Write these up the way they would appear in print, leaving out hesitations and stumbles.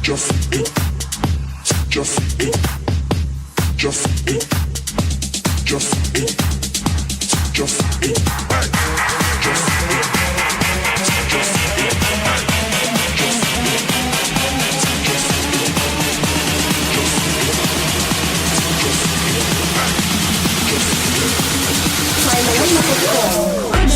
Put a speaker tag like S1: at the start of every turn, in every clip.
S1: Just it, just it, just it, just it, just it, hey, just it, just it, hey, just it, just it,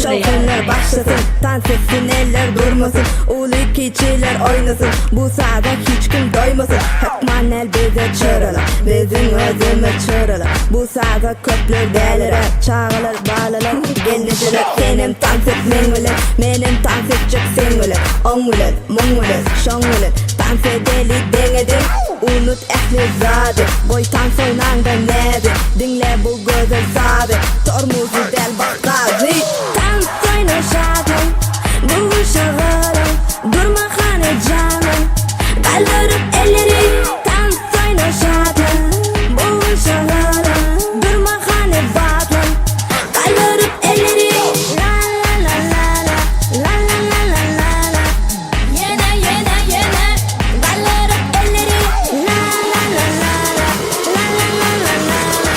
S2: Şovkunlar başlasın, dans etsin, eller durmasın. Ulu keçiler oynasın, bu sahada hiç kim doymasın. Hakmanel bize çöreler, bizim özümüz çöreler. Bu sahada köpler delirer, çağırır bağlılar, geliciler. Senin dans etmen bilen, benim dans edecek sen bilen. On bilen, mung bilen, şon bilen, dans edeli denedin. Unut ehli zade, boy dans oynanda nede. Dinle bu güzel sade, tormuzu del bakkazi. Dans oyna şadım, bu şağırım. Durma hane canım, kaldırıp elleri. Dans oyna şadım, bu şağırım. Durma hane batım, kaldırıp elleri. La la la la la, la la la la la la. Yine yine yine, kaldırıp elleri. La la la la la, la la la la la la.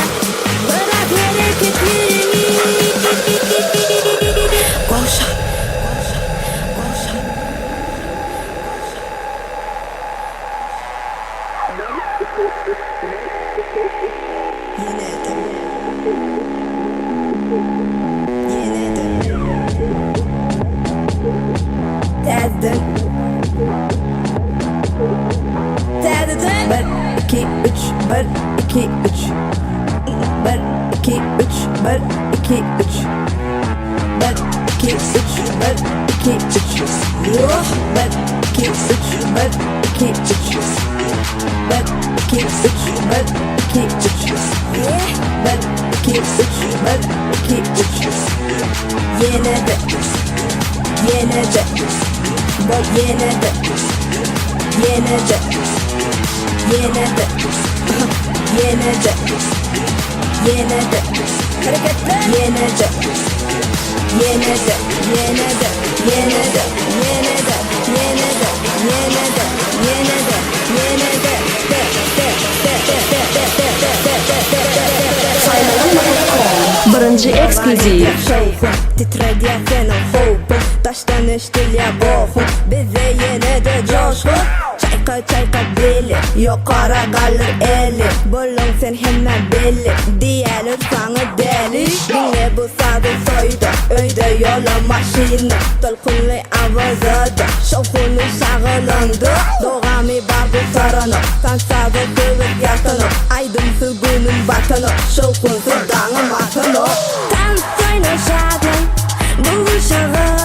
S2: Bırak hareketlerini. Koşa. Tezdim. Bir, iki, üç, bir, iki, üç. Bir, iki, üç, bir, iki, üç. Bir, iki, üç, bir, iki, üç. Yuh! Bir, iki, üç, bir, iki, üç. Bir, iki, üç, bir, iki, üç. Bir, iki, üç, bir, iki, üç. Yine de, yine de, bak yine de, yine de, yine de, yine de, yine de, hareketler, yine de, yine de, yine de, yine de, yine de, yine de, yine de, yine de, yine de,
S3: Birinci ekskluziv.
S2: Titredi ya senin hopun, taştan iştil ya boğun. Bize yine de coşkun. Çayka çayka deli, yukarı kalır eli. Bulun sen hemen belli, diyelim sana deli. Dinle bu sadı soydu, öyde yola maşini. Tolkun ve avazada, şofunu şağılandı. Doğami var bu sarını, sen sadı kıvık yatını. Aydın sügünün batını, şofun sudanı matını. Dans oyna şadın, bu şağın.